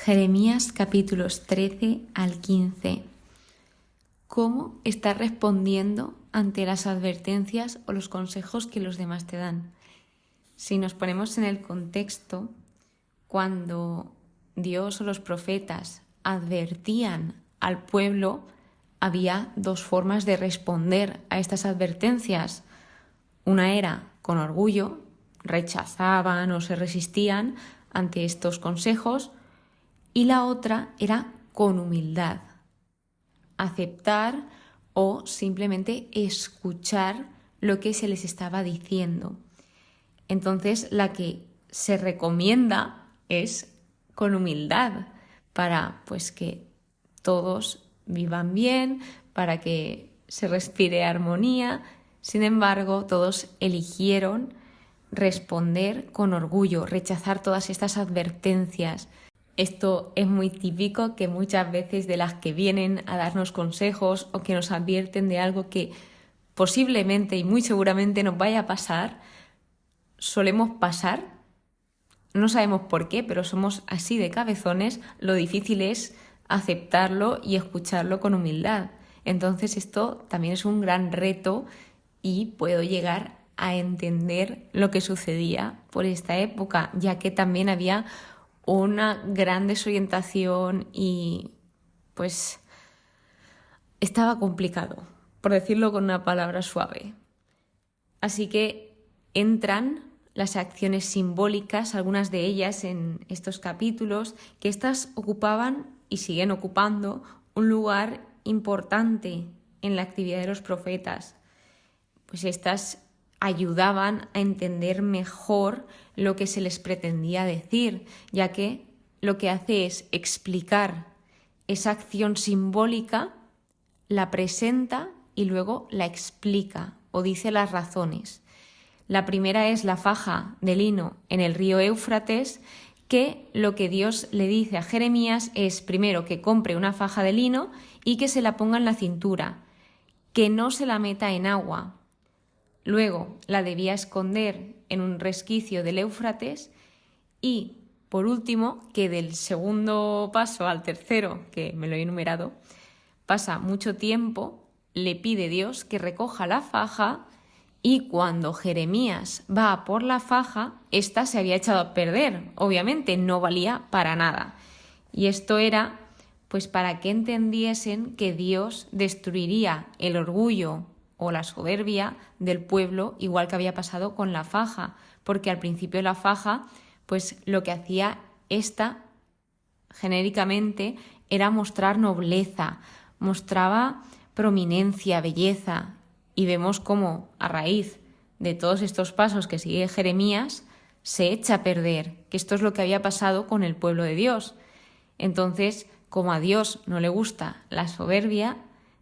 Jeremías capítulos 13 al 15. ¿Cómo estás respondiendo ante las advertencias o los consejos que los demás te dan? Si nos ponemos en el contexto, cuando Dios o los profetas advertían al pueblo, había dos formas de responder a estas advertencias. Una era con orgullo, rechazaban o se resistían ante estos consejos, y la otra era con humildad, aceptar o simplemente escuchar lo que se les estaba diciendo. Entonces, la que se recomienda es con humildad para que todos vivan bien, para que se respire armonía. Sin embargo, todos eligieron responder con orgullo, rechazar todas estas advertencias. Esto es muy típico, que muchas veces de las que vienen a darnos consejos o que nos advierten de algo que posiblemente y muy seguramente nos vaya a pasar, solemos pasar. No sabemos por qué, pero somos así de cabezones. Lo difícil es aceptarlo y escucharlo con humildad. Entonces esto también es un gran reto y puedo llegar a entender lo que sucedía por esta época, ya que también había una gran desorientación y estaba complicado, por decirlo con una palabra suave. Así que entran las acciones simbólicas, algunas de ellas en estos capítulos, que estas ocupaban y siguen ocupando un lugar importante en la actividad de los profetas. Estas ayudaban a entender mejor lo que se les pretendía decir, ya que lo que hace es explicar esa acción simbólica, la presenta y luego la explica o dice las razones. La primera es la faja de lino en el río Éufrates, que lo que Dios le dice a Jeremías es primero que compre una faja de lino y que se la ponga en la cintura, que no se la meta en agua. Luego la debía esconder en un resquicio del Éufrates y, por último, que del segundo paso al tercero, que me lo he enumerado, pasa mucho tiempo, le pide Dios que recoja la faja y cuando Jeremías va a por la faja, ésta se había echado a perder, obviamente no valía para nada. Y esto era para que entendiesen que Dios destruiría el orgullo o la soberbia del pueblo, igual que había pasado con la faja, porque al principio la faja, lo que hacía esta genéricamente era mostrar nobleza, mostraba prominencia, belleza, y vemos cómo a raíz de todos estos pasos que sigue Jeremías se echa a perder, que esto es lo que había pasado con el pueblo de Dios. Entonces, como a Dios no le gusta la soberbia,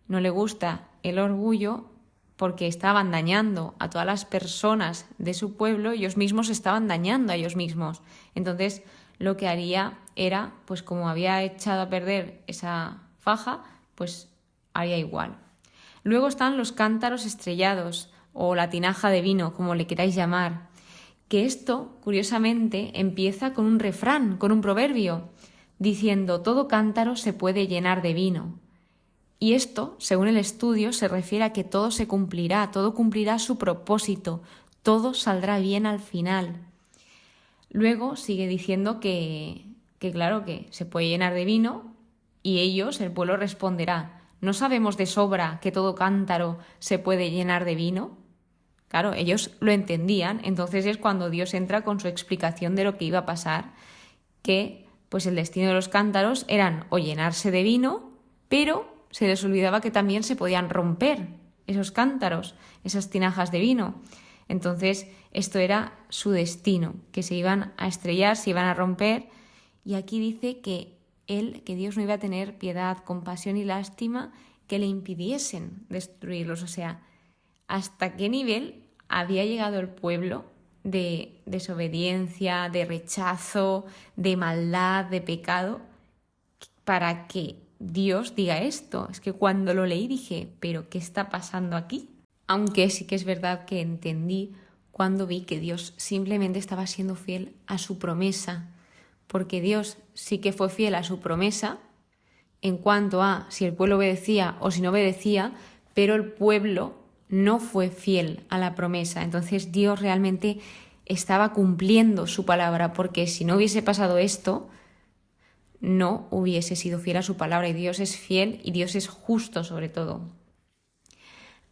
no le gusta el orgullo, porque estaban dañando a todas las personas de su pueblo, ellos mismos estaban dañando a ellos mismos. Entonces, lo que haría era, como había echado a perder esa faja, haría igual. Luego están los cántaros estrellados o la tinaja de vino, como le queráis llamar, que esto, curiosamente, empieza con un refrán, con un proverbio, diciendo todo cántaro se puede llenar de vino. Y esto, según el estudio, se refiere a que todo se cumplirá, todo cumplirá su propósito, todo saldrá bien al final. Luego sigue diciendo que claro, que se puede llenar de vino y ellos, el pueblo, responderá: ¿no sabemos de sobra que todo cántaro se puede llenar de vino? Claro, ellos lo entendían, entonces es cuando Dios entra con su explicación de lo que iba a pasar, que el destino de los cántaros eran o llenarse de vino, pero se les olvidaba que también se podían romper esos cántaros, esas tinajas de vino. Entonces, esto era su destino, que se iban a estrellar, se iban a romper. Y aquí dice que Dios no iba a tener piedad, compasión y lástima que le impidiesen destruirlos. O sea, ¿hasta qué nivel había llegado el pueblo de desobediencia, de rechazo, de maldad, de pecado, para que Dios diga esto? Es que cuando lo leí dije, ¿pero qué está pasando aquí? Aunque sí que es verdad que entendí cuando vi que Dios simplemente estaba siendo fiel a su promesa, porque Dios sí que fue fiel a su promesa en cuanto a si el pueblo obedecía o si no obedecía, pero el pueblo no fue fiel a la promesa. Entonces Dios realmente estaba cumpliendo su palabra, porque si no hubiese pasado esto, no hubiese sido fiel a su palabra, y Dios es fiel y Dios es justo sobre todo.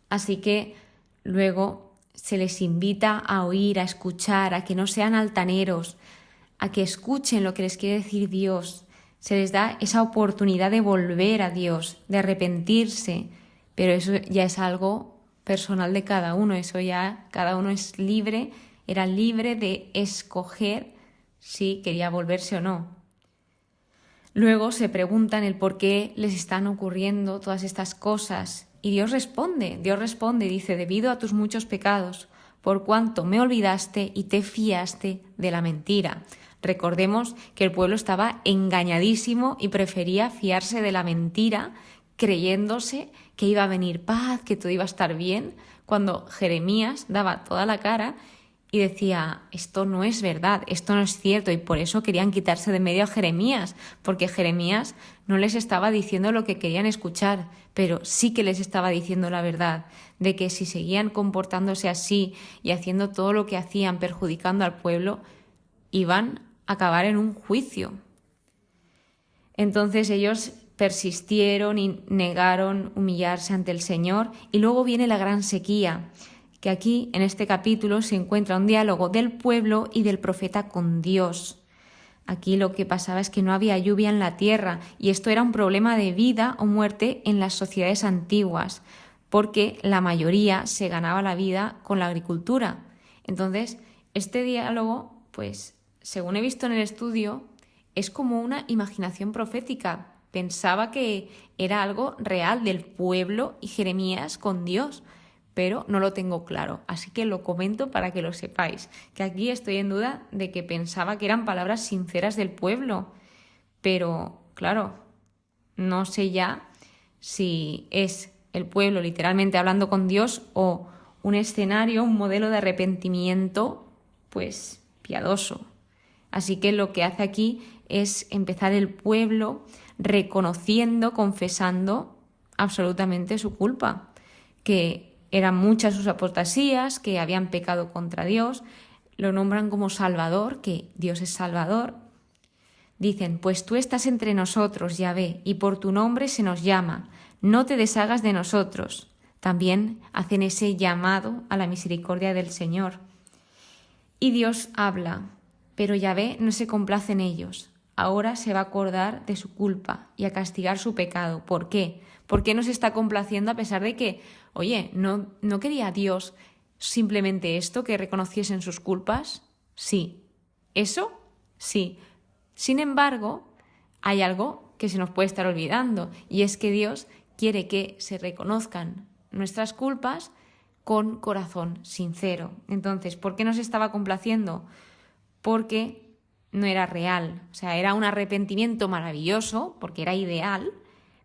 Así que luego se les invita a oír, a escuchar, a que no sean altaneros, a que escuchen lo que les quiere decir Dios. Se les da esa oportunidad de volver a Dios, de arrepentirse, pero eso ya es algo personal de cada uno, eso ya cada uno es libre, era libre de escoger si quería volverse o no. Luego se preguntan el por qué les están ocurriendo todas estas cosas y Dios responde, dice, debido a tus muchos pecados, por cuanto me olvidaste y te fiaste de la mentira. Recordemos que el pueblo estaba engañadísimo y prefería fiarse de la mentira, creyéndose que iba a venir paz, que todo iba a estar bien, cuando Jeremías daba toda la cara y decía, esto no es verdad, esto no es cierto, y por eso querían quitarse de medio a Jeremías, porque Jeremías no les estaba diciendo lo que querían escuchar, pero sí que les estaba diciendo la verdad, de que si seguían comportándose así y haciendo todo lo que hacían perjudicando al pueblo, iban a acabar en un juicio. Entonces ellos persistieron y negaron humillarse ante el Señor, y luego viene la gran sequía, que aquí en este capítulo se encuentra un diálogo del pueblo y del profeta con Dios. Aquí lo que pasaba es que no había lluvia en la tierra, y esto era un problema de vida o muerte en las sociedades antiguas, porque la mayoría se ganaba la vida con la agricultura. Entonces, este diálogo, pues, según he visto en el estudio, es como una imaginación profética. Pensaba que era algo real del pueblo y Jeremías con Dios, pero no lo tengo claro, así que lo comento para que lo sepáis, que aquí estoy en duda de que pensaba que eran palabras sinceras del pueblo, pero claro, no sé ya si es el pueblo literalmente hablando con Dios o un escenario, un modelo de arrepentimiento, pues piadoso. Así que lo que hace aquí es empezar el pueblo reconociendo, confesando absolutamente su culpa, que eran muchas sus apostasías, que habían pecado contra Dios, lo nombran como Salvador, que Dios es Salvador. Dicen, pues tú estás entre nosotros, Yahvé, y por tu nombre se nos llama, no te deshagas de nosotros. También hacen ese llamado a la misericordia del Señor. Y Dios habla, pero Yahvé no se complace en ellos. Ahora se va a acordar de su culpa y a castigar su pecado. ¿Por qué? ¿Por qué no se está complaciendo a pesar de que, oye, no quería Dios simplemente esto, que reconociesen sus culpas? Sí. ¿Eso? Sí. Sin embargo, hay algo que se nos puede estar olvidando, y es que Dios quiere que se reconozcan nuestras culpas con corazón sincero. Entonces, ¿por qué no se estaba complaciendo? Porque no era real. O sea, era un arrepentimiento maravilloso, porque era ideal,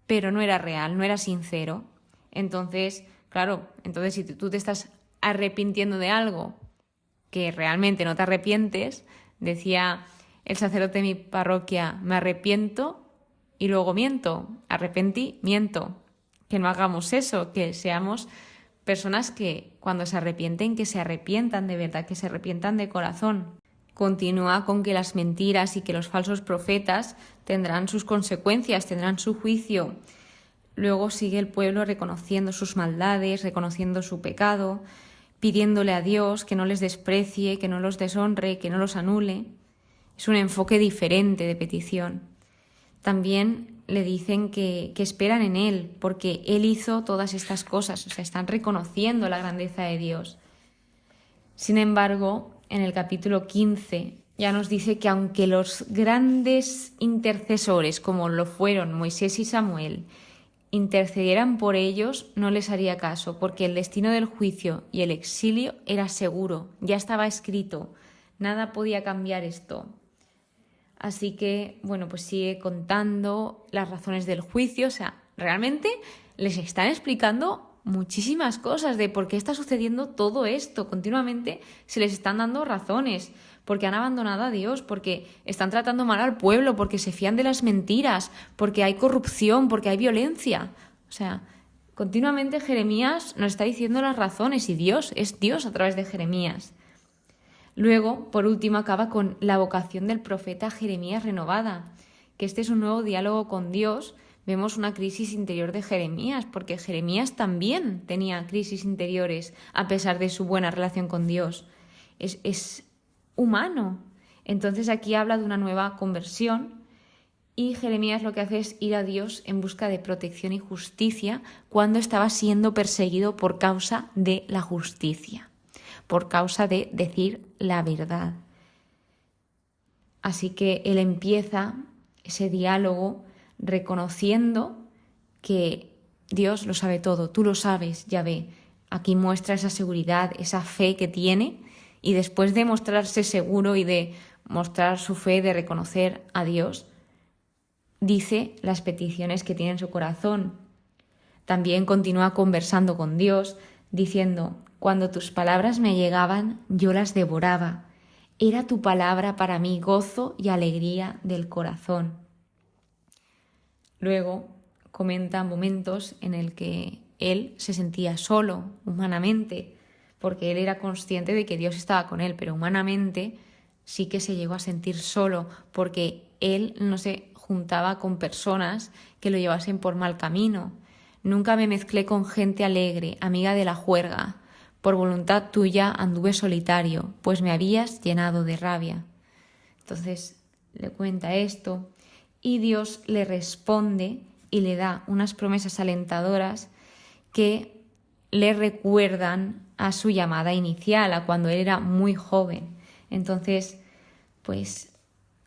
pero no era real, no era sincero. Entonces, claro, si tú te estás arrepintiendo de algo que realmente no te arrepientes, decía el sacerdote de mi parroquia, me arrepiento y luego miento, arrepentí, miento. Que no hagamos eso, que seamos personas que cuando se arrepienten, que se arrepientan de verdad, que se arrepientan de corazón. Continúa con que las mentiras y que los falsos profetas tendrán sus consecuencias, tendrán su juicio. Luego sigue el pueblo reconociendo sus maldades, reconociendo su pecado, pidiéndole a Dios que no les desprecie, que no los deshonre, que no los anule. Es un enfoque diferente de petición. También le dicen que esperan en Él, porque Él hizo todas estas cosas, o sea, están reconociendo la grandeza de Dios. Sin embargo, en el capítulo 15 ya nos dice que aunque los grandes intercesores, como lo fueron Moisés y Samuel, intercedieran por ellos, no les haría caso, porque el destino del juicio y el exilio era seguro, ya estaba escrito, nada podía cambiar esto. Así que, bueno, pues sigue contando las razones del juicio, o sea, realmente les están explicando muchísimas cosas de por qué está sucediendo todo esto. Continuamente se les están dando razones, porque han abandonado a Dios, porque están tratando mal al pueblo, porque se fían de las mentiras, porque hay corrupción, porque hay violencia. O sea, continuamente Jeremías nos está diciendo las razones y Dios es Dios a través de Jeremías. Luego, por último, acaba con la vocación del profeta Jeremías renovada, que este es un nuevo diálogo con Dios. Vemos una crisis interior de Jeremías, porque Jeremías también tenía crisis interiores a pesar de su buena relación con Dios. Es humano. Entonces aquí habla de una nueva conversión y Jeremías lo que hace es ir a Dios en busca de protección y justicia cuando estaba siendo perseguido por causa de la justicia, por causa de decir la verdad. Así que él empieza ese diálogo reconociendo que Dios lo sabe todo, tú lo sabes, Yahvé. Aquí muestra esa seguridad, esa fe que tiene, y después de mostrarse seguro y de mostrar su fe, de reconocer a Dios, dice las peticiones que tiene en su corazón. También continúa conversando con Dios, diciendo: cuando tus palabras me llegaban, yo las devoraba. Era tu palabra para mí gozo y alegría del corazón. Luego comenta momentos en el que él se sentía solo humanamente, porque él era consciente de que Dios estaba con él, pero humanamente sí que se llegó a sentir solo, porque él no se juntaba con personas que lo llevasen por mal camino. Nunca me mezclé con gente alegre, amiga de la juerga. Por voluntad tuya anduve solitario, pues me habías llenado de rabia. Entonces le cuenta esto y Dios le responde y le da unas promesas alentadoras que le recuerdan a su llamada inicial, a cuando él era muy joven. Entonces, pues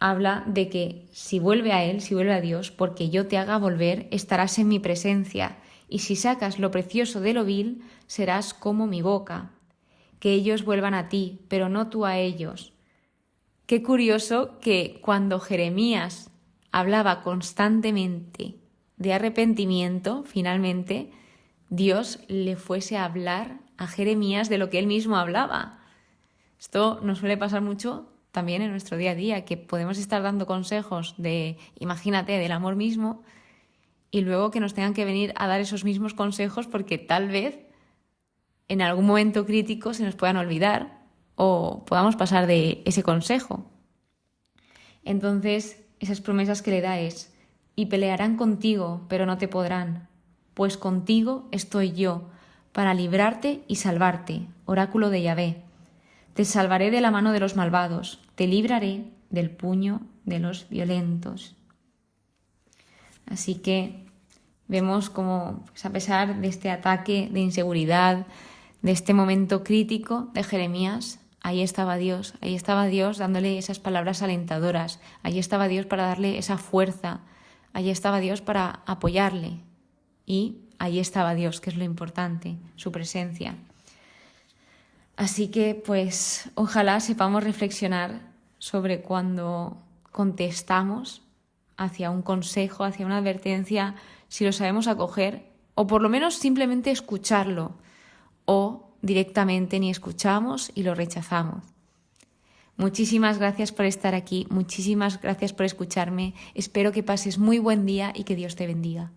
habla de que si vuelve a él, si vuelve a Dios, porque yo te haga volver, estarás en mi presencia, y si sacas lo precioso de lo vil, serás como mi boca. Que ellos vuelvan a ti, pero no tú a ellos. Qué curioso que cuando Jeremías hablaba constantemente de arrepentimiento, finalmente Dios le fuese a hablar a Jeremías de lo que él mismo hablaba. Esto nos suele pasar mucho también en nuestro día a día, que podemos estar dando consejos de, imagínate, del amor mismo, y luego que nos tengan que venir a dar esos mismos consejos porque tal vez en algún momento crítico se nos puedan olvidar o podamos pasar de ese consejo. Entonces, esas promesas que le da es: y pelearán contigo, pero no te podrán, pues contigo estoy yo, para librarte y salvarte, oráculo de Yahvé. Te salvaré de la mano de los malvados, te libraré del puño de los violentos. Así que vemos cómo, pues, a pesar de este ataque de inseguridad, de este momento crítico de Jeremías, ahí estaba Dios dándole esas palabras alentadoras, ahí estaba Dios para darle esa fuerza, ahí estaba Dios para apoyarle y ahí estaba Dios, que es lo importante, su presencia. Así que pues ojalá sepamos reflexionar sobre cuando contestamos hacia un consejo, hacia una advertencia, si lo sabemos acoger o por lo menos simplemente escucharlo o directamente ni escuchamos y lo rechazamos. Muchísimas gracias por estar aquí, muchísimas gracias por escucharme. Espero que pases muy buen día y que Dios te bendiga.